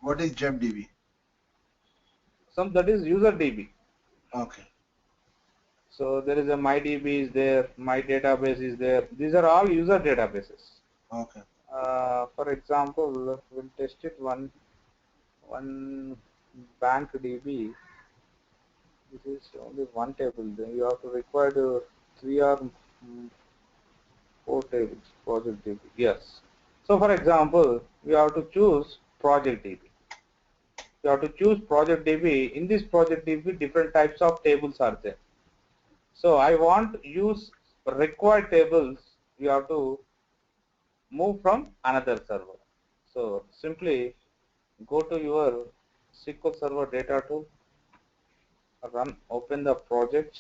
What is JebDB? Some that is user DB. Okay. So there is a MyDB is there, my database is there. These are all user databases. Okay. For example, we'll test it one bank DB. This is only one table. Then you have to require 3 or 4 tables. Project DB. Yes. So for example, we have to choose project DB. You have to choose project DB. In this project DB, different types of tables are there. So I want to use required tables. You have to move from another server. So simply go to your SQL Server data tool, open the project.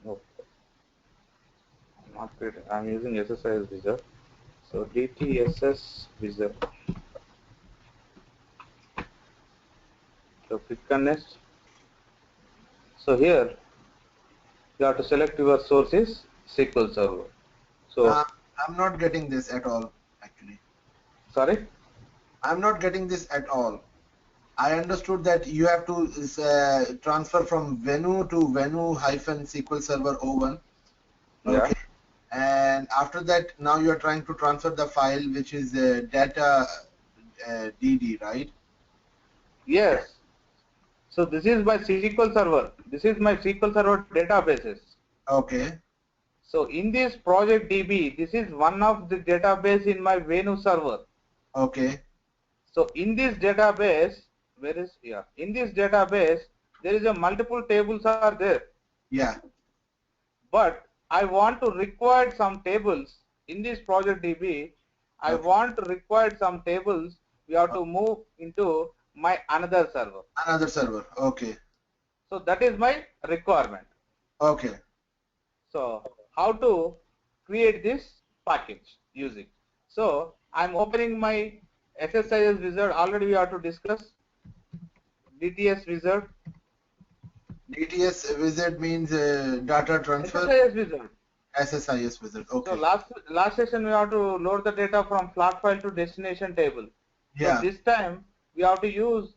Okay. Not creating. I'm using SSIS wizard. So DTSS wizard. So click on next. So here you have to select your source is SQL Server. So I'm not getting this at all, actually. sorry. I'm not getting this at all. I understood that you have to transfer from Venu to Venu-SQL Server 01. Okay. Yeah. And after that, now you are trying to transfer the file, which is data DD, right? Yes. So this is my SQL Server. This is my SQL Server databases. Okay. So in this project DB, this is one of the database in my Venu server. Okay. So in this database, in this database, there is a multiple tables are there. Yeah. But I want to require some tables in this project DB. I Okay. want to require some tables. We have to move into my another server. Another server. Okay. So that is my requirement. Okay. So how to create this package using? So I'm opening my SSIS wizard. Already we have to discuss DTS wizard. DTS wizard means data transfer. SSIS wizard. SSIS wizard. Okay. So last session we have to load the data from flat file to destination table. So Yeah. this time we have to use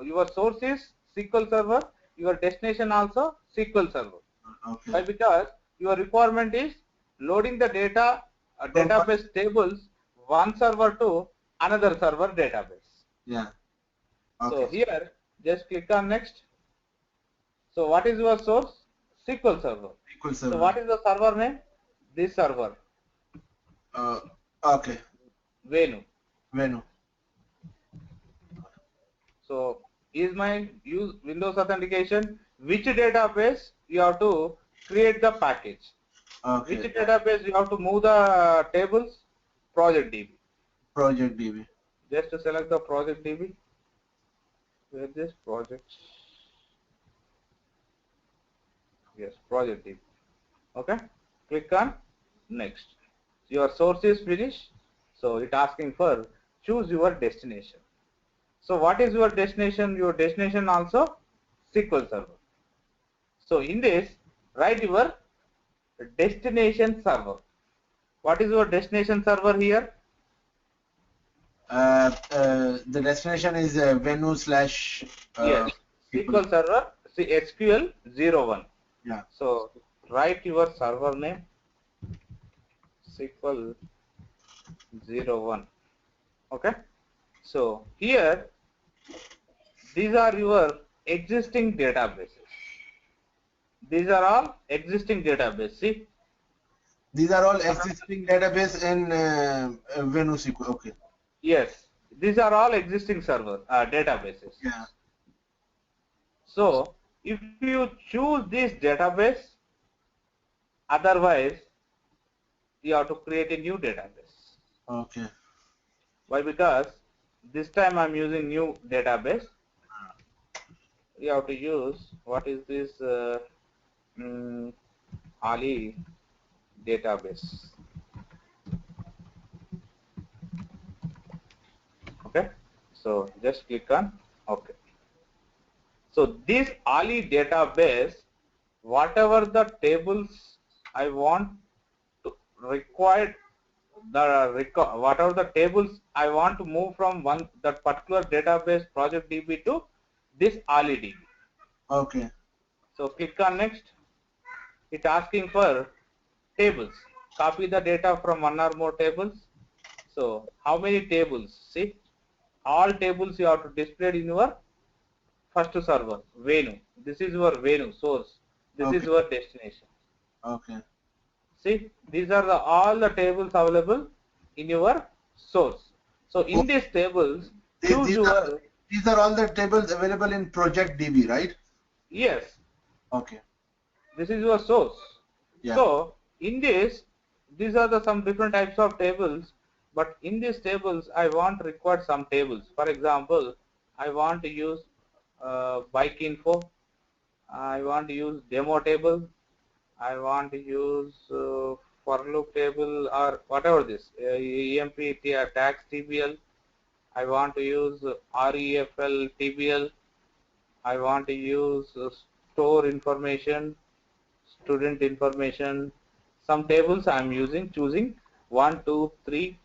your source is SQL Server, your destination also SQL Server. Okay. Why? Because your requirement is loading the data database tables one server to another server database. Yeah. Okay. So here just click on next. So what is your source? SQL Server. SQL Server. So what is the server name? This server. Okay. Venu. Venu. So is my use Windows authentication. Which database you have to create the package? Okay. Which database you have to move the tables? Project DB. Project DB. Just to select the project DB. Where this project? Yes, project DB. Okay. Click on next. Your source is finished. So it asking for choose your destination. So what is your destination? Your destination also SQL Server. So in this, write your destination server. What is your destination server here? The destination is Venu slash. Yes, SQL Server SQL 01. Yeah. So write your server name SQL 01. Okay. So here these are your existing databases. These are all existing databases. See? These are all existing database in Venu SQL. Okay. Yes, these are all existing server databases. Yeah. So if you choose this database, otherwise you have to create a new database. Okay. Why? Because this time I'm using new database. You have to use what is this Ali database. Okay, so just click on OK. So this Ali database whatever the tables I want to required whatever the tables I want to move from that particular database project DB to this Ali DB. Okay. So click on next. It asking for tables. Copy the data from one or more tables. So how many tables? See, all tables you have to display in your first server, Venu. This is your Venu source. This is Okay. your destination. Okay. See, these are all the tables available in your source. So Oh, in these tables, these, choose these are your, these are all the tables available in Project DB, right? yes, Okay. this is your source. Yeah. So in this, these are some different types of tables, but in these tables, I want to require some tables. For example, I want to use bike info. I want to use demo table. I want to use for loop table or whatever this EMP tax TBL. I want to use REFL TBL. I want to use store information, student information. Some tables I am choosing 1, 2, 3,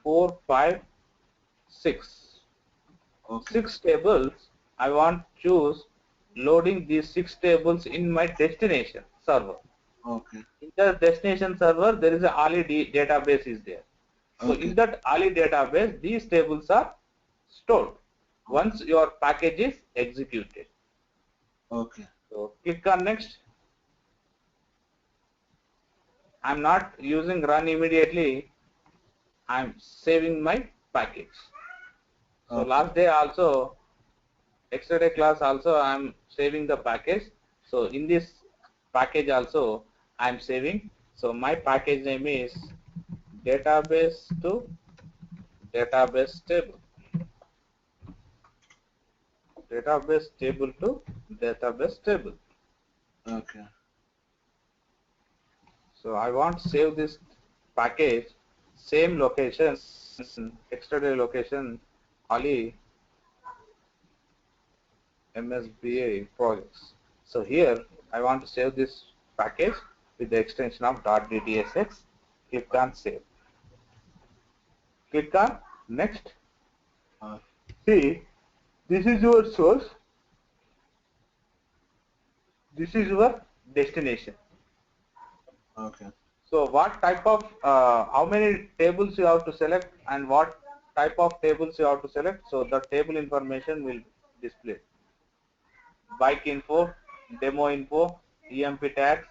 4, 5, 6. Okay. 6 tables I want to choose loading these 6 tables in my destination server. Okay. In the destination server, there is a Ali database is there. So Okay. in that Ali database, these tables are stored Okay. once your package is executed. Okay. So click on next. I'm not using run immediately. I'm saving my package. So Okay. last day also, yesterday class also, I'm saving the package. So in this package also, I'm saving. So my package name is database to database table. Database table to database table. Okay. So I want to save this package, same location, yesterday location, Ali MSBI projects. So here I want to save this package with the extension of .ddsx. Click on save. Click on next. Uh, See, this is your source. This is your destination. okay. So what type of, how many tables you have to select and what type of tables you have to select. So the table information will display. Bike info, demo info, EMP tags,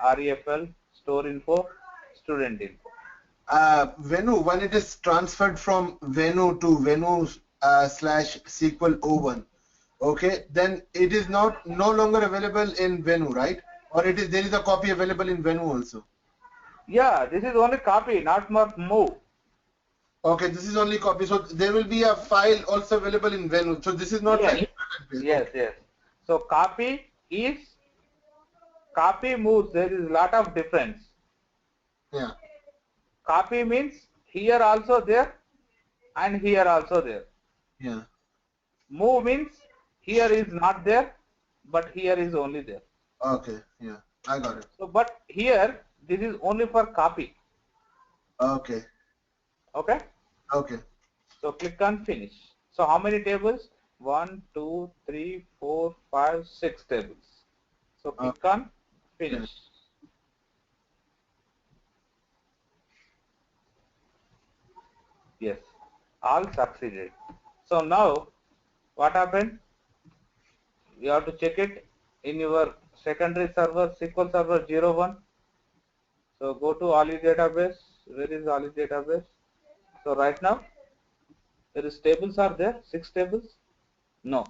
REFL, store info, student info. Venu, when it is transferred from Venu to Venu slash SQL O1, okay, then it is no longer available in Venu, right? Or it is there is a copy available in Venu also. Yeah, this is only copy, not more move. Okay, this is only copy. So there will be a file also available in Venu. So this is not Yes, like yes, okay. yes. So copy moves. There is a lot of difference. Yeah. Copy means here also there and here also there. Yeah. Move means here is not there, but here is only there. Okay. Yeah. I got it. So, but here this is only for copy. Okay. Okay. Okay. So click on finish. So how many tables? 1, 2, 3, 4, 5, 6 tables. So click Okay. on Yeah. finish. Yes, all succeeded. So now what happened? You have to check it in your secondary server, SQL Server 01. So go to Ali database. Where is Ali database? So right now there is tables are there, 6 tables? No.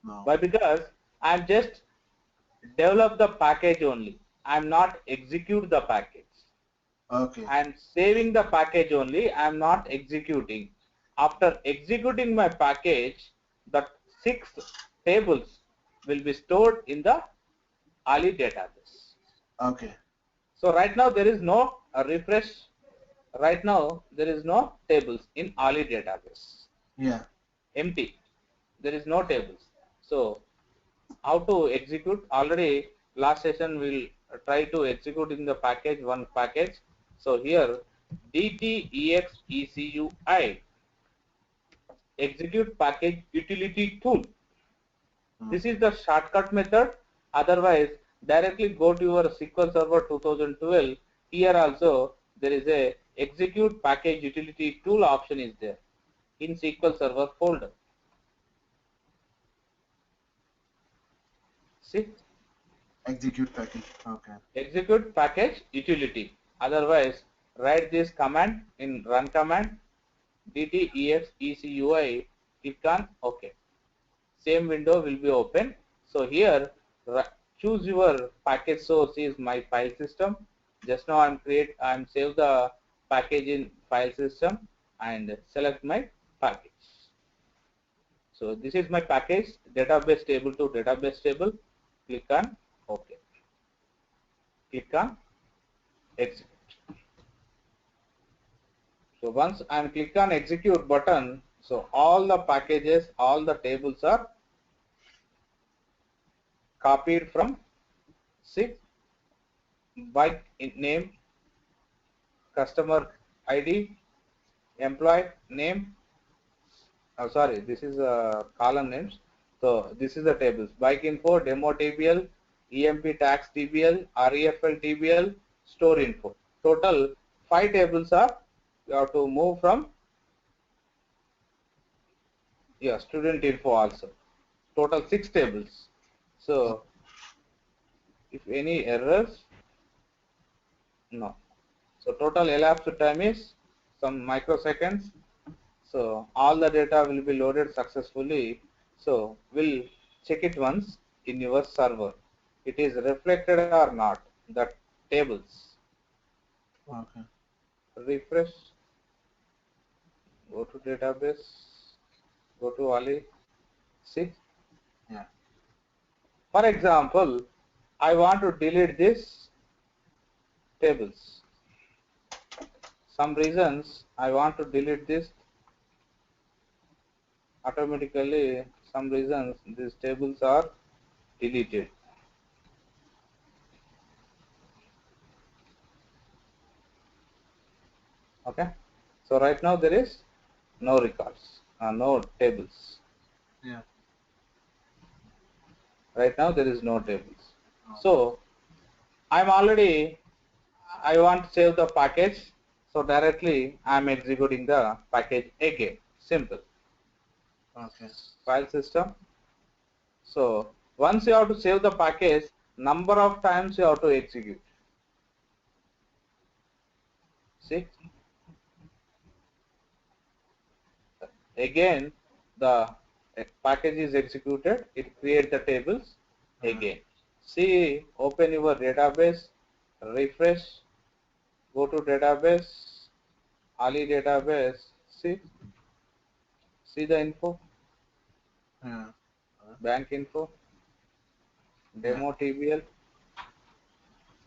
No. Why? Because I'm just develop the package only. I'm not execute the package. Okay. I'm saving the package only. I'm not executing. After executing my package, the 6 tables will be stored in the Ali database. Okay. So right now there is no refresh. Right now there is no tables in Ali database. Yeah. Empty. There is no tables. So how to execute. Already last session we'll try to execute in the package, one package. So here DTEXECUI execute package utility tool. This is the shortcut method. Otherwise, directly go to your SQL Server 2012. Here also there is a execute package utility tool option is there in SQL Server folder. See? Execute package. Okay. Execute package utility. Otherwise, write this command in run command DTEXECUI. Click on OK. Same window will be open. So here choose your package source is my file system. Just now I'm save the package in file system and select my package. So this is my package, database table to database table. Click on OK. Click on execute. So once I click on execute button, so all the packages, all the tables are copied from bike name, customer ID, employee name. Oh, sorry, this is column names. So this is the tables: bike info, demo TBL, EMP tax TBL, REFL TBL, store info. Total 5 tables are you have to move from student info also. Total 6 tables. So if any errors, no. So total elapsed time is some microseconds. So all the data will be loaded successfully. So we'll check it once in your server. It is reflected or not, the tables. Okay. Refresh, go to database, go to Ali, see? Yeah. For example, I want to delete this tables. Some reasons I want to delete this automatically, some reasons these tables are deleted. Okay, so right now there is no records, no tables. Yeah. Right now there is no tables. So I want to save the package. So directly I am executing the package again. Simple. Okay. File system. So once you have to save the package, number of times you have to execute. See? Again, the package is executed. It creates the tables again. See, open your database, refresh, go to database, Ali database. See the info, Yeah. bank info, demo TBL,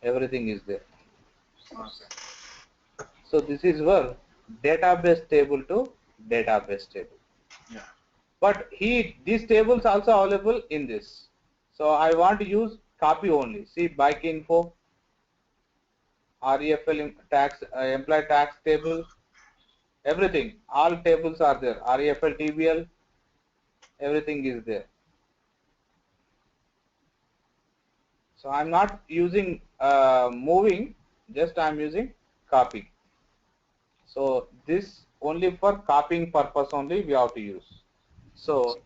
everything is there. Okay. So this is where database table to database table. Yeah. But these tables also available in this. So I want to use copy only. See bike info, REFL tax, employee tax table, everything. All tables are there. REFL TBL, everything is there. So I'm not using moving, just I'm using copy. So this only for copying purpose only we have to use. So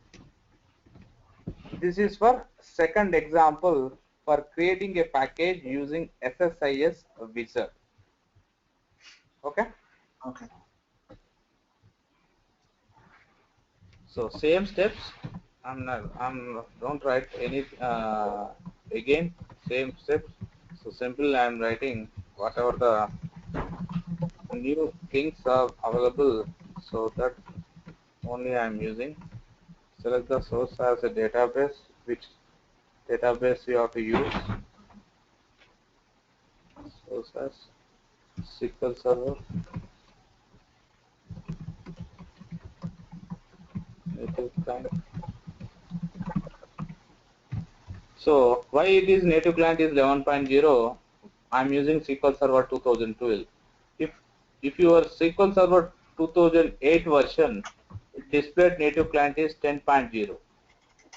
this is for second example for creating a package using SSIS wizard. Okay. Okay. So same steps. Don't write any again same steps. So simple I'm writing whatever the new things are available, so that only I'm using. Select the source as a database, which database you have to use. Source as SQL Server. Native client. So why it is native client is 11.0? I'm using SQL Server 2012. If your SQL Server 2008 version, it displayed native client is 10.0.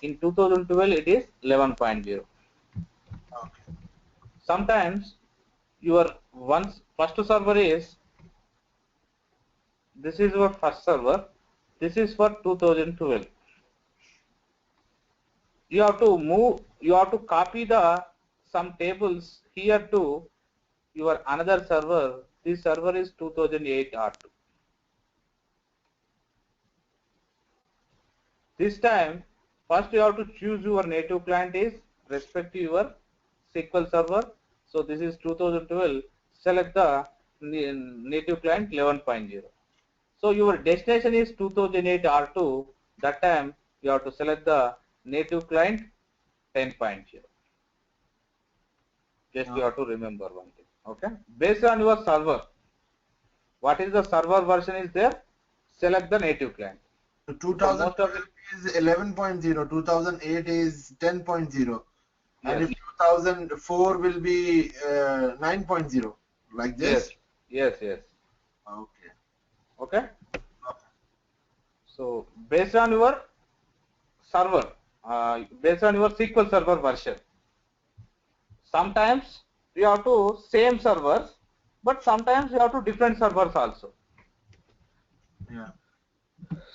In 2012 it is 11.0. Okay. Sometimes your first server is, this is your first server, this is for 2012. You have to copy some tables here to your another server. This server is 2008 R2. This time, first you have to choose your native client is respect to your SQL server. So this is 2012. Select the native client 11.0. So your destination is 2008 R2. That time you have to select the native client 10.0. Just you have to remember one thing. Okay. Based on your server, what is the server version is there? Select the native client. So So most of 2012 is 11.0, 2008 is 10.0, and yes, if 2004 will be 9.0, like this? yes. Okay. Okay. So based on your server, based on your SQL Server version, sometimes you have to same servers, but sometimes you have to different servers also. Yeah.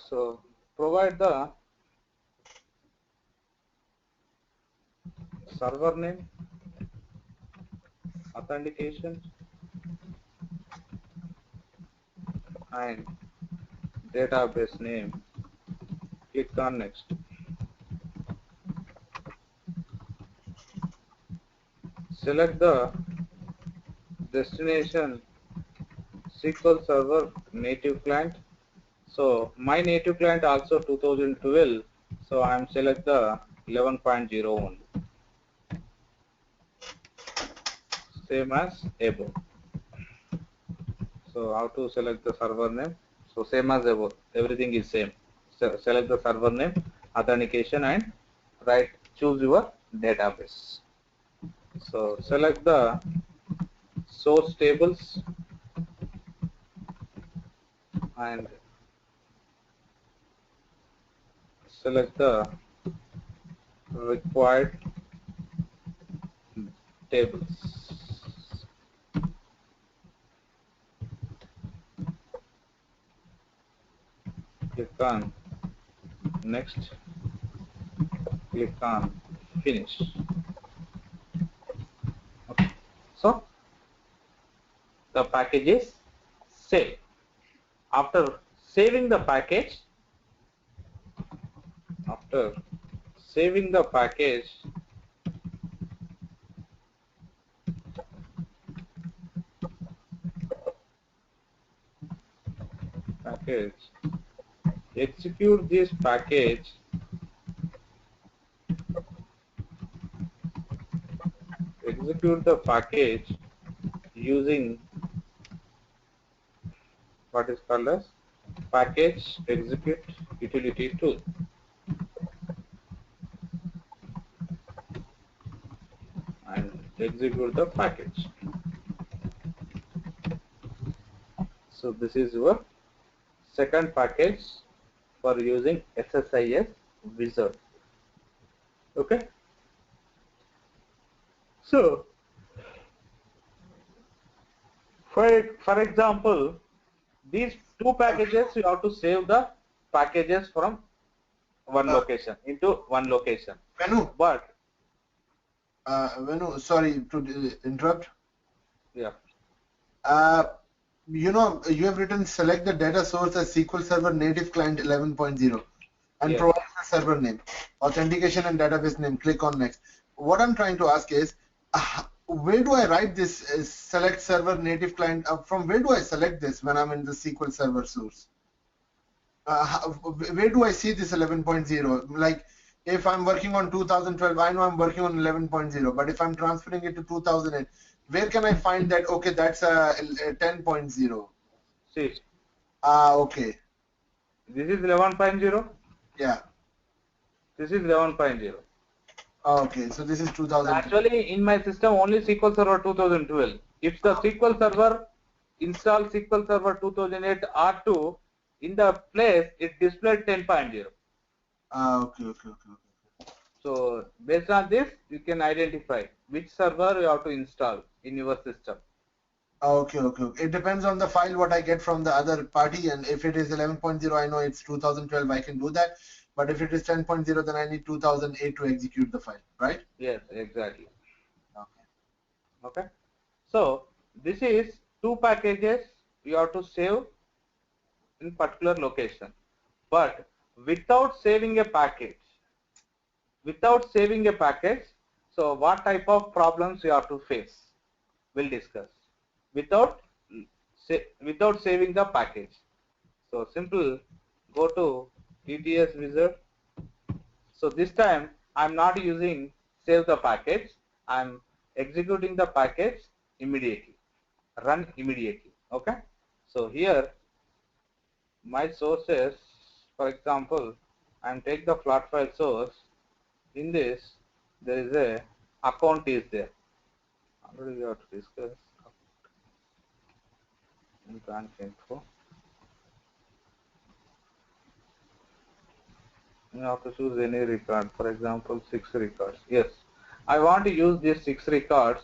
So provide the server name, authentication, and database name. Click on next. Select the destination SQL Server native client. So my native client also 2012. So I am select the 11.0 only. Same as above. So how to select the server name? So same as above. Everything is same. Select the server name, authentication, and choose your database. So select the source tables and select the required tables. Click on next. Click on finish. Okay. So the package is saved. After saving the package, after saving the package, execute this package execute the package using what is called as package execute utility tool. And execute the package. So this is your second package for using SSIS wizard. Okay. So for example, these two packages you have to save the packages from one location into one location. Venu, But Venu, sorry to interrupt. yeah. You know, you have written select the data source as SQL Server native client 11.0 and Yes. provide the server name, authentication and database name. Click on next. What I'm trying to ask is, where do I write this select server native client? From where do I select this when I'm in the SQL Server source? Where do I see this 11.0? Like, if I'm working on 2012, I know I'm working on 11.0, but if I'm transferring it to 2008, where can I find that, okay, that's a 10.0? See, Okay. this is 11.0. Yeah. This is 11.0. Okay, so this is 2000. Actually, in my system, only SQL Server 2012. If the SQL Server install SQL Server 2008 R2, in the place it displayed 10.0. Okay, okay, okay, okay. So based on this, you can identify which server you have to install in your system. Okay, okay, okay. It depends on the file what I get from the other party, and if it is 11.0, I know it's 2012, I can do that. But if it is 10.0, then I need 2008 to execute the file, right? Yes, exactly. Okay. Okay. So this is two packages you have to save in particular location. But without saving a package, so what type of problems you have to face? We'll discuss. Without without saving the package. So simple, go to ETS wizard. So this time I'm not using save the package. I'm executing the package immediately. Run immediately. Okay. So here my sources, for example, and take the flat file source. In this, there is a account is there. Already we have to discuss in branch info. You have to choose any record. For example, 6 records. Yes, I want to use these 6 records,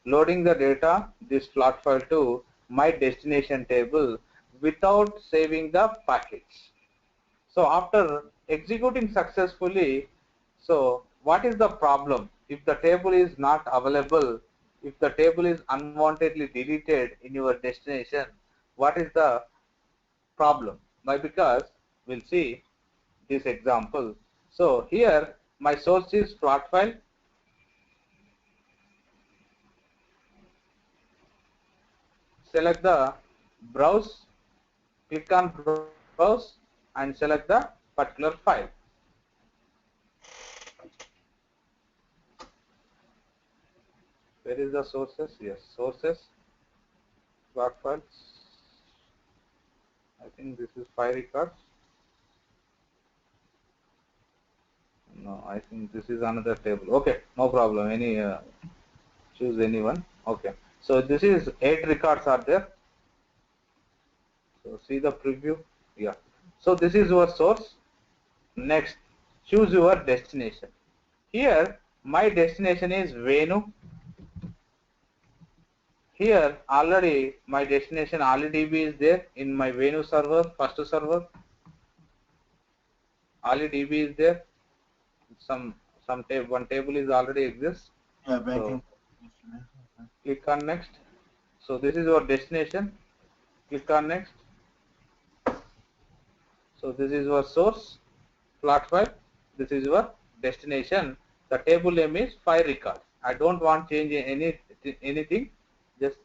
loading the data, this flat file to my destination table without saving the package. So after executing successfully, so what is the problem? If the table is not available, if the table is unwantedly deleted in your destination, what is the problem? Why? Because we'll see this example. So here my source is flat file. Select the browse, click on browse and select the particular file. Where is the sources? Yes, sources, flat files. I think this is 5 records. No, I think this is another table. Okay, no problem. Any choose any one. Okay, so this is 8 records are there. So see the preview. Yeah. So this is your source. Next, choose your destination. Here, my destination is Venu. Here, already my destination AliDB is there in my Venu server, first server. AliDB is there. One table is already exists. Yeah, So banking. click on next. So this is your destination. Click on next. So this is your source, flat file. This is your destination. The table name is 5 records. I don't want change anything. Just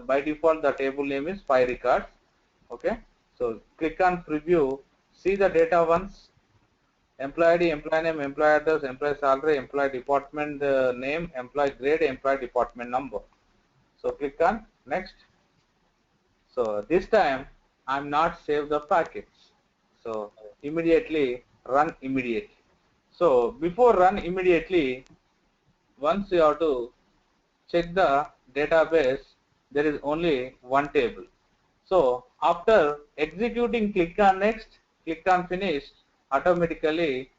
by default the table name is 5 records. Okay. So click on preview. See the data once. Employee ID, employee name, employee address, employee salary, employee department name, employee grade, employee department number. So click on next. So this time I'm not save the package. So immediately run immediately. So before run immediately, once you have to check the database, there is only one table. So after executing, click on next, click on finish, automatically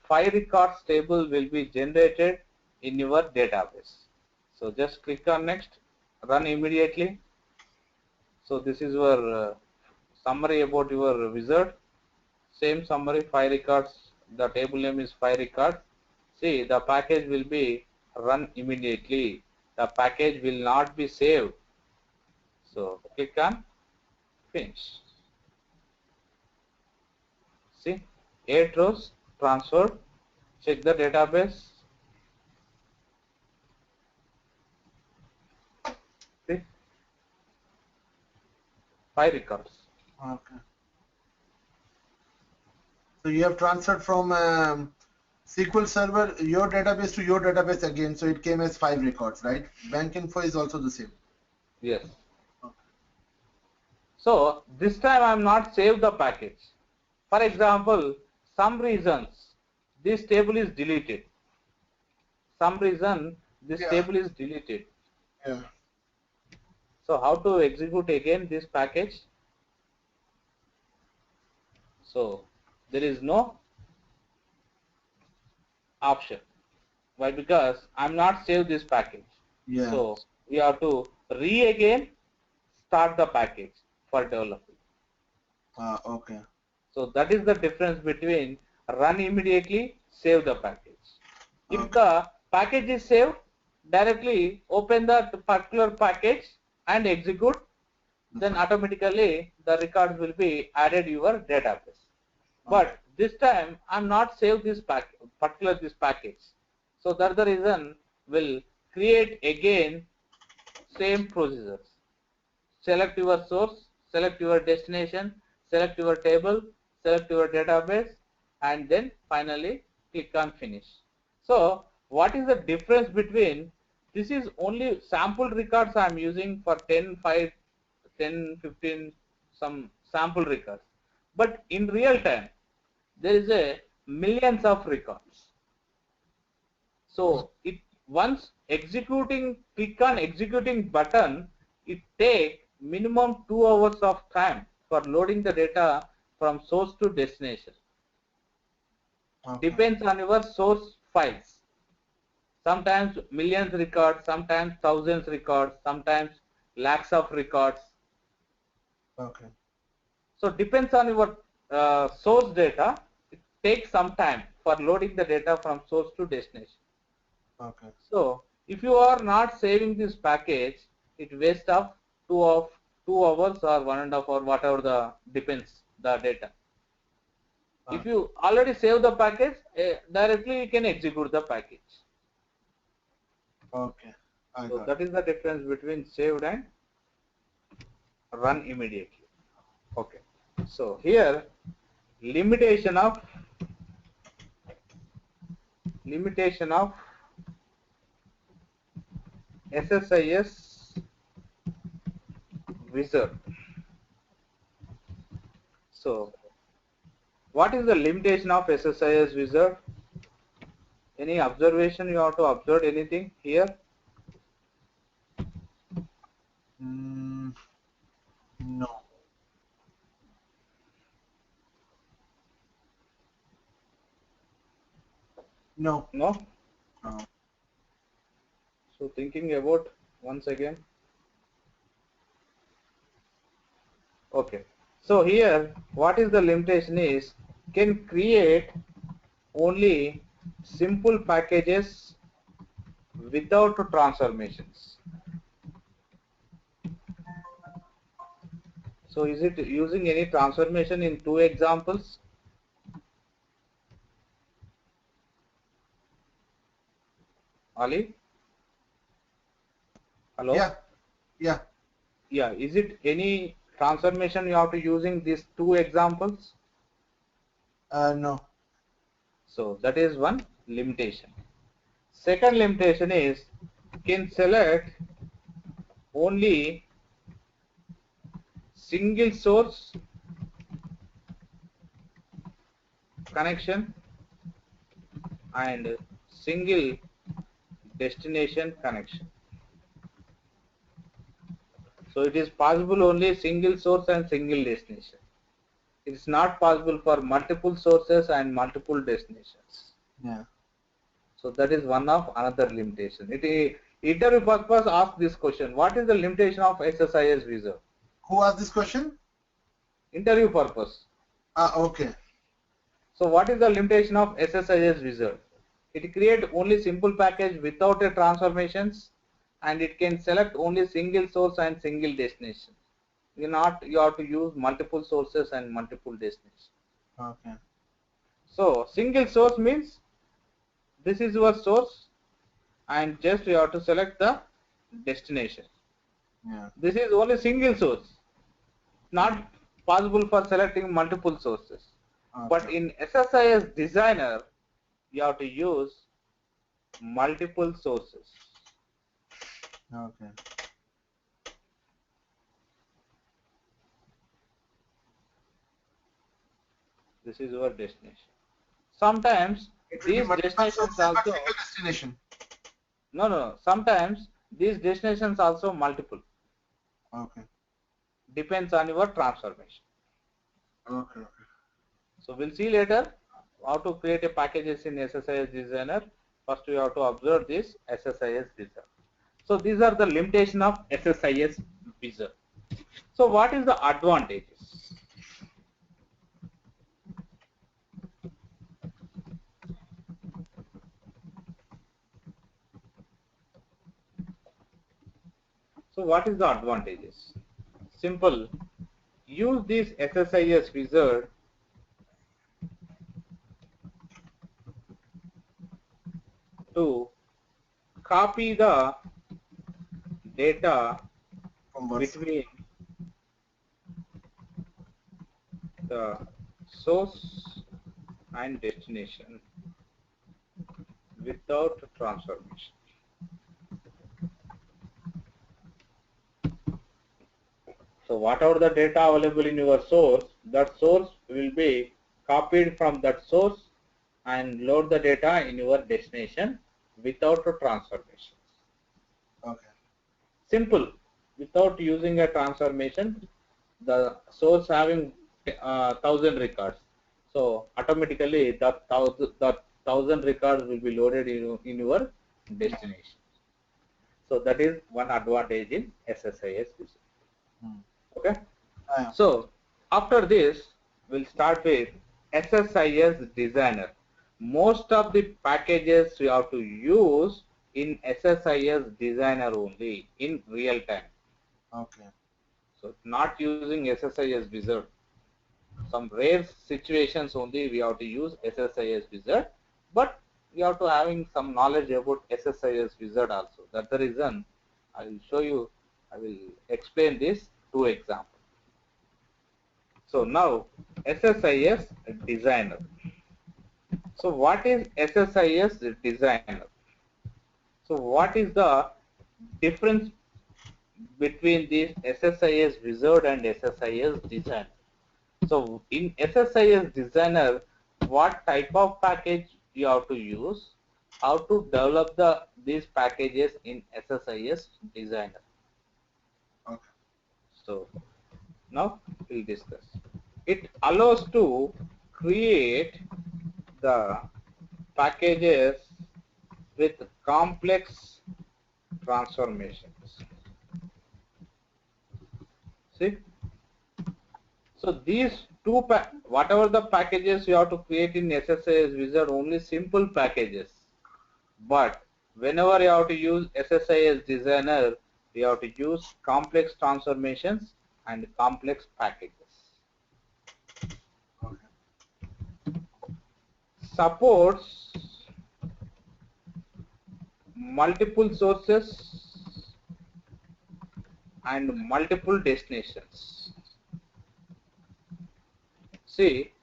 5 records table will be generated in your database. So just click on next, run immediately. So this is your summary about your wizard. Same summary, 5 records. The table name is 5 records. See, the package will be run immediately. The package will not be saved. So click on finish. See, 8 rows transferred. Check the database. See, 5 records. Okay. So you have transferred from SQL Server your database to your database again. So it came as 5 records, right? Bank info is also the same. Yes. Okay. So this time I am not save the package. For example, some reasons this table is deleted. some reason this Yeah. table is deleted. Yeah. So how to execute again this package? So there is no option. Why? Because I'm not saved this package. Yeah. So we have to again start the package for developing. Okay. So that is the difference between run immediately, save the package. If Okay. the package is saved, directly open that particular package and execute, then automatically the records will be added your database. But this time I'm not save this particular package. So that's the reason we'll create again same procedures. Select your source, select your destination, select your table, select your database, and then finally click on finish. So what is the difference between this is only sample records I am using for 10, 5, 10, 15 some sample records. But in real time there is a millions of records. So it once executing, click on executing button, it take minimum 2 hours of time for loading the data from source to destination. Okay. Depends on your source files. Sometimes millions records, sometimes thousands records, sometimes lakhs of records. Okay. So depends on your source data. It takes some time for loading the data from source to destination. Okay. So if you are not saving this package, it wastes of 2 hours or 1.5 hour, whatever the depends the data. If you already save the package, directly you can execute the package. Okay. So that is the difference between saved and run immediately. Okay. So here limitation of SSIS wizard. So what is the limitation of SSIS wizard? Any observation you have to observe anything here? No. No. No? No. So thinking about once again. Okay. So here what is the limitation is can create only simple packages without transformations. So is it using any transformation in 2 examples? Ali? Hello? Yeah. Yeah. Yeah. Is it any transformation you have to using these 2 examples? No. So that is one limitation. Second limitation is can select only single source connection and single destination connection. So it is possible only single source and single destination. It is not possible for multiple sources and multiple destinations. Yeah. So that is one of another limitation. Interview purpose ask this question: what is the limitation of SSIS visa? Who asked this question? Interview purpose. Okay. So what is the limitation of SSIS wizard? It creates only simple package without a transformations, and it can select only single source and single destination. You have to use multiple sources and multiple destinations. Okay. So single source means this is your source, and just you have to select the destination. Yeah. This is only single source, not possible for selecting multiple sources. Okay. But in SSIS designer, you have to use multiple sources. Okay. This is your destination. Sometimes It will be these multiple destinations sources but also, single destination. No. Sometimes these destinations also multiple. Okay. Depends on your transformation. Okay. So we'll see later how to create a packages in SSIS designer. First we have to observe this SSIS wizard. So these are the limitation of SSIS wizard. So what is the advantages? So what is the advantages? Simple. Use this SSIS wizard to copy the data From what? between the source and destination without transformation. So whatever the data available in your source, that source will be copied from that source and load the data in your destination without a transformation. Okay. Simple. Without using a transformation, the source having 1,000 records. So automatically the 1,000 records will be loaded in your destination. So that is one advantage in SSIS. Okay. Yeah. So after this, we'll start with SSIS Designer. Most of the packages you have to use in SSIS Designer only in real time. Okay. So not using SSIS Wizard. Some rare situations only we have to use SSIS Wizard, but we have to having some knowledge about SSIS Wizard also. That's the reason I will show you. I will explain this two examples. So now SSIS Designer. So what is SSIS Designer? So what is the difference between this SSIS Wizard and SSIS Designer? So in SSIS Designer, what type of package you have to use? How to develop these packages in SSIS Designer? Okay. So now we'll discuss. It allows to create the packages with complex transformations. See, so these whatever the packages you have to create in SSIS Wizard, only simple packages. But whenever you have to use SSIS Designer, you have to use complex transformations and complex packages. Okay. Supports multiple sources and multiple destinations. See,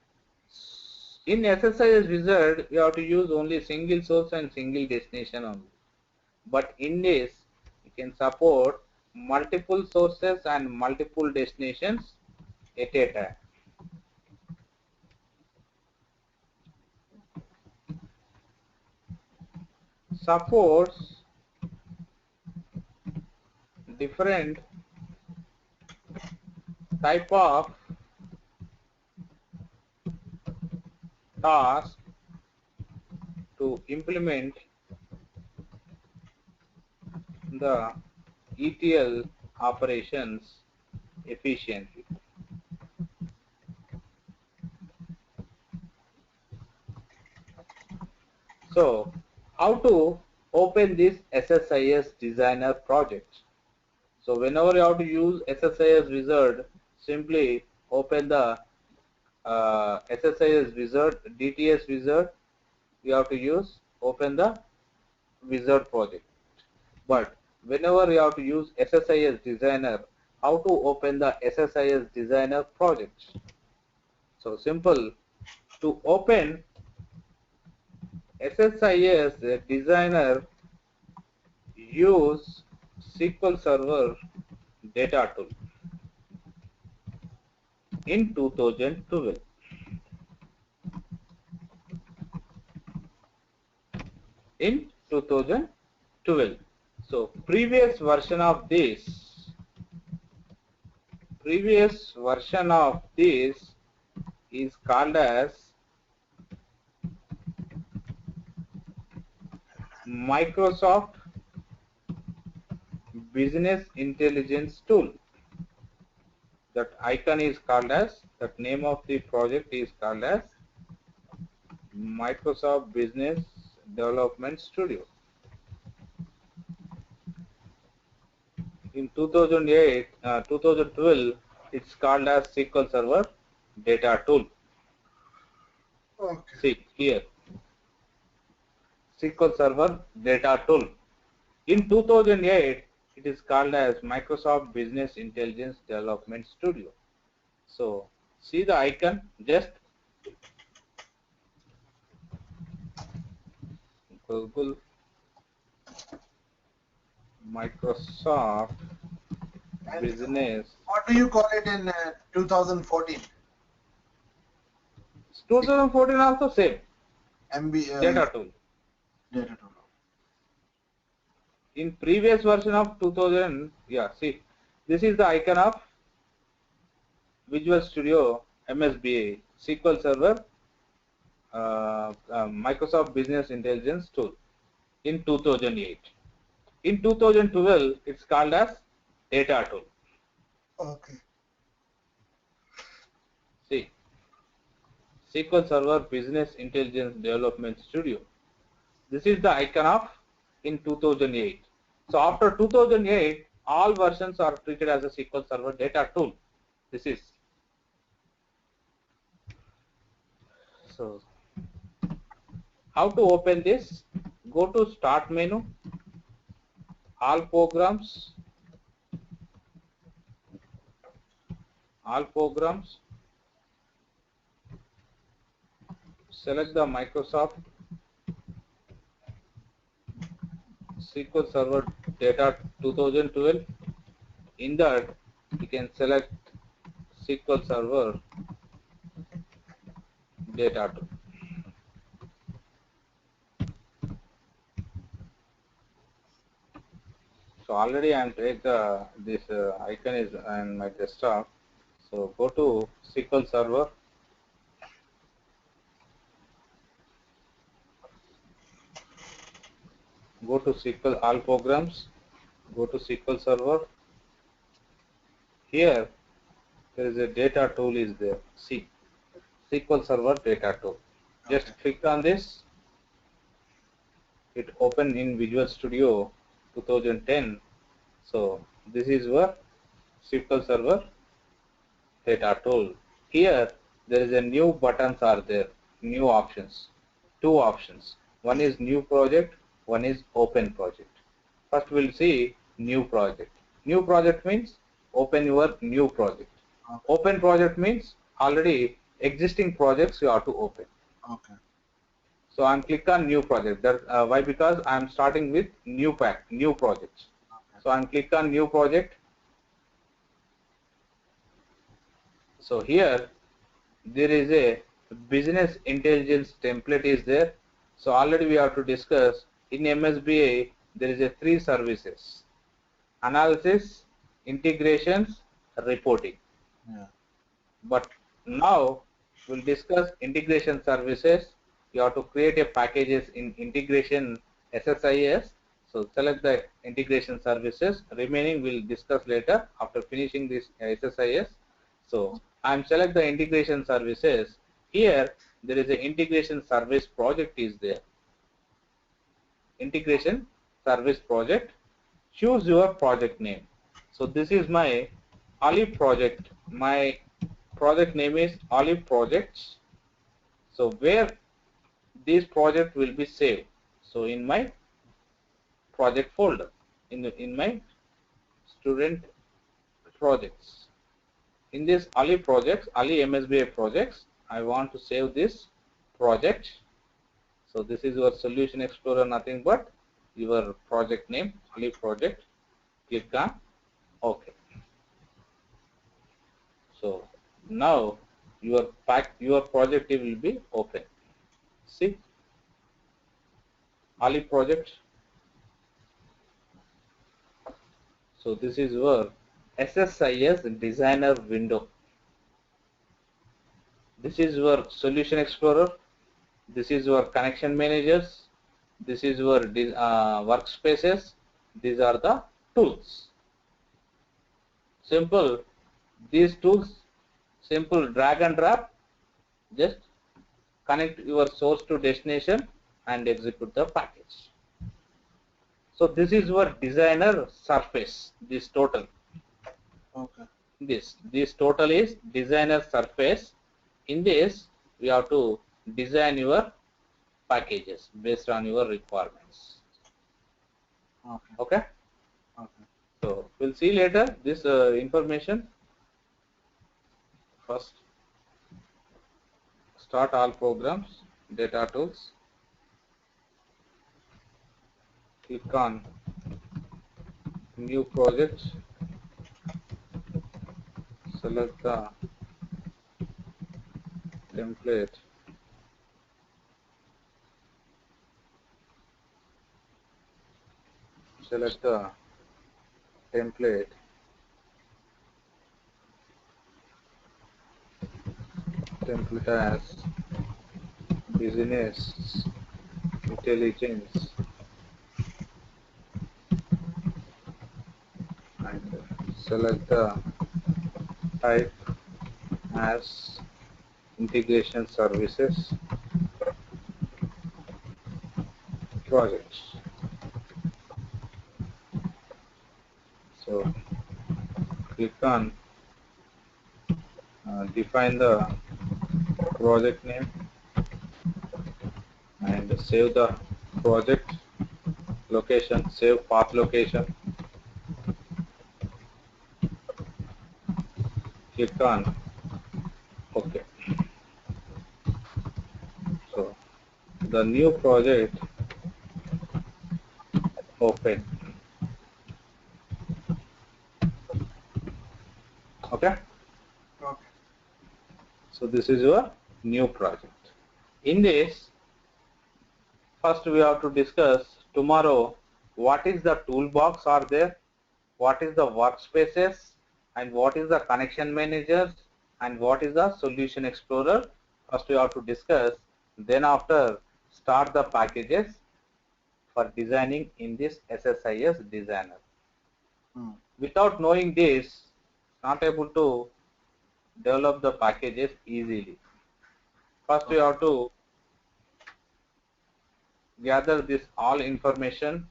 in SSIS Wizard, you have to use only single source and single destination only. But in this, you can support multiple sources and multiple destinations at a time. Supports different type of task to implement the ETL operations efficiently. So, how to open this SSIS Designer project? So, whenever you have to use SSIS Wizard, simply open the SSIS Wizard, DTS Wizard. You have to use open the Wizard project. But whenever you have to use SSIS Designer, how to open the SSIS Designer project? So simple. To open SSIS Designer, use SQL Server data tool in 2012. In 2012. 12. So previous version of this is called as Microsoft Business Intelligence Tool. That icon is called as, that name of the project is called as Microsoft Business Development Studio. In 2012, it's called as SQL Server Data Tool. Okay. See here, SQL Server Data Tool. In 2008, it is called as Microsoft Business Intelligence Development Studio. So see the icon, just Google Microsoft And Business. what do you call it in 2014? 2014 also same, MB Data Tool. data tool. In previous version of 2000, yeah, see, this is the icon of Visual Studio MSBI SQL Server Microsoft Business Intelligence Tool in 2008. In 2012, it's called as Data Tool. Okay. See, SQL Server Business Intelligence Development Studio. This is the icon of in 2008. So after 2008, all versions are treated as a SQL Server Data Tool. This is so. How to open this? Go to Start menu, All Programs, select the Microsoft SQL Server Data 2012. In that, you can select SQL Server Data Tool. So already I am take the this icon is on my desktop. So go to SQL Server. Go to SQL All Programs. Go to SQL Server. Here there is a data tool is there. See, SQL Server Data Tool. Just Okay. click on this. It open in Visual Studio 2010. So this is where SQL Server Data Tool. Here there is a new buttons are there, new options, two options. One is new project, one is open project. First we'll see new project. New project means open your new project. Okay. Open project means already existing projects you have to open. Okay. So I'm click on new project. That why? Because I'm starting with new projects. Okay. So I'm click on new project. So here there is a business intelligence template is there. So already we have to discuss in MSBI there is a three services: analysis, integrations, reporting. Yeah. But now we'll discuss integration services. You have to create a packages in integration SSIS. So select the integration services. Remaining we'll discuss later after finishing this SSIS. So I'm select the integration services. Here there is an integration service project is there. Integration service project. Choose your project name. So this is my Olive project. My project name is Olive Projects. So where this project will be saved? So in my project folder, in my student projects. In this Olive projects, Olive MSBI projects, I want to save this project. So this is your Solution Explorer, nothing but your project name, Olive project. Click on OK. So now your project will be open. See, Olive project. So this is your SSIS designer window. This is your solution explorer. This is your connection managers. This is your workspaces. These are the tools. Simple. These tools, simple drag and drop. Just connect your source to destination and execute the package. So this is your designer surface. This total. Okay. This total is designer surface. In this, we have to design your packages based on your requirements. Okay. Okay. Okay. So we'll see later this information. First, start all programs, data tools. Click on new project. Select the template. Select the template. Template as business intelligence and select the type as integration services projects. So click on define the project name and save the project location, save path location. Click on OK. So the new project open. Okay. Okay. So this is your new project. In this, first we have to discuss tomorrow what is the toolbox are there, what is the workspaces, and what is the connection managers, and what is the solution explorer. First we have to discuss, then after start the packages for designing in this SSIS designer. Without knowing this, not able to develop the packages easily. First we have to gather this all information.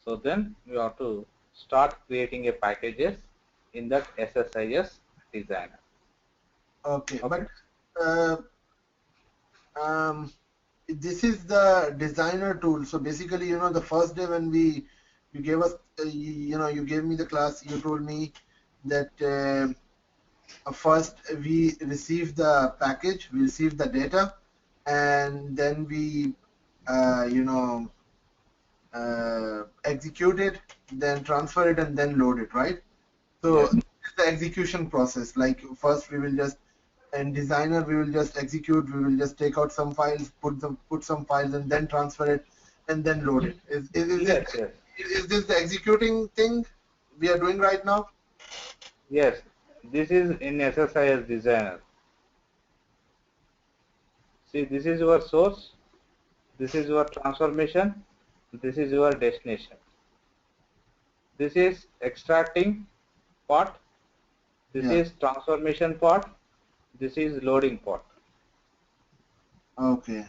So then you have to start creating a packages in that SSIS designer. Okay. But this is the designer tool. So basically, the first day when you gave us, you gave me the class, you told me that first we receive the package, we receive the data, and then we, execute it, then transfer it, and then load it, right? So Yes. this is the execution process. Like first we will just, in designer we will just execute, we will just take out some files, put some files, and then transfer it, and then load it. Yes, yes. Is this the executing thing we are doing right now? Yes, this is in SSIS designer. See, this is your source, this is your transformation, this is your destination. This is extracting part, this is transformation part, this is loading part. Okay.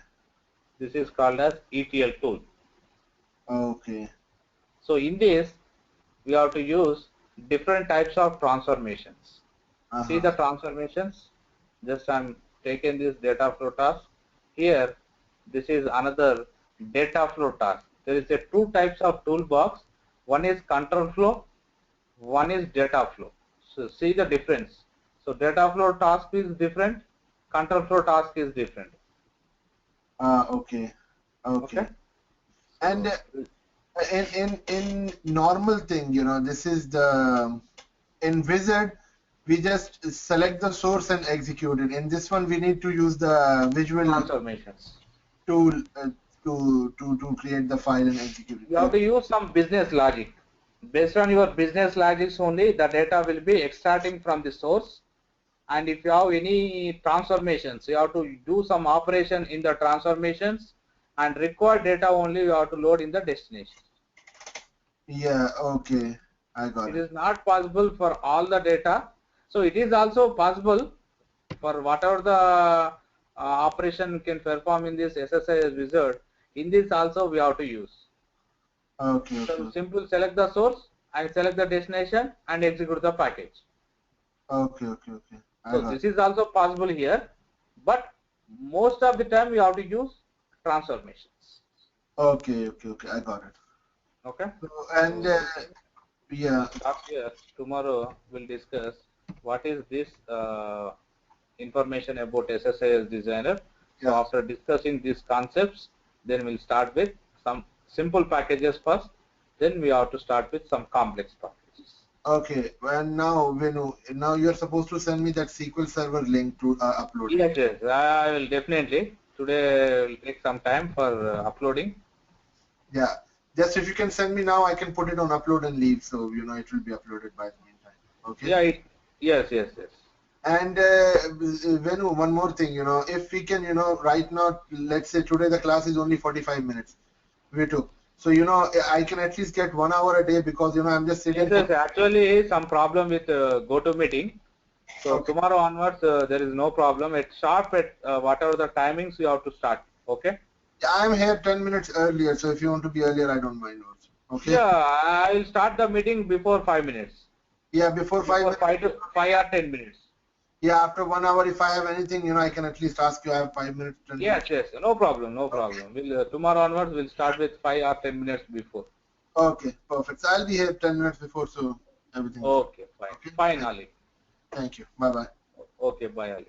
This is called as ETL tool. Okay. So in this, we have to use different types of transformations. See the transformations. Just I'm taking this data flow task. Here, this is another data flow task. There is a two types of toolbox. One is control flow, one is data flow. So see the difference. So data flow task is different, control flow task is different. Okay. Okay. And in normal thing, this is the, in Wizard we just select the source and execute it. In this one we need to use the visual transformations tool to create the file and execute it. You have to use some business logic. based on your business logics only, the data will be extracting from the source. And if you have any transformations, you have to do some operation in the transformations, and required data only you have to load in the destination. Yeah, okay. I got It it. is not possible for all the data. So it is also possible for whatever the operation can perform in this SSIS wizard. In this also we have to use. Okay, okay, So simple select the source and select the destination and execute the package. okay, okay, okay. I So got this it. is also possible here, but most of the time you have to use transformations. Okay, okay, okay. I got it. Okay. So, and So yeah, we'll stop here. Tomorrow we'll discuss what is this information about SSIS designer. So yeah. after discussing these concepts, then we'll start with some simple packages first. Then we have to start with some complex packages. Okay. And now, Venu, now you're supposed to send me that SQL Server link to upload it. Yes, yes, I will definitely. Today will take some time for uploading. Yeah. Just if you can send me now, I can put it on upload and leave. So, you know, it will be uploaded by the meantime. Okay. Yeah, yes, yes, yes. And Venu, one more thing, you know, if we can, you know, right now, let's say today the class is only 45 minutes. Venu. So, you know, I can at least get 1 hour a day because, you know, I'm just Yes, sitting for. yes. Actually, some problem with GoToMeeting. So Okay. tomorrow onwards, there is no problem. At sharp at whatever the timings you have to start. Okay. I'm here 10 minutes earlier. So if you want to be earlier, I don't mind also. Okay. Yeah, I will start the meeting before 5 minutes. Yeah, before Before 5 minutes. 5 or 10 minutes. Yeah, after 1 hour, if I have anything, you know, I can at least ask you. I have 5 minutes, 10 minutes. Yes, yes. No problem. No Okay. problem. We'll tomorrow onwards we'll start with 5 or 10 minutes before. Okay, perfect. So I'll be here 10 minutes before, so everything is good. Okay, fine. Okay. Fine, Ali. Thank you. Bye bye. Okay, bye, Ali.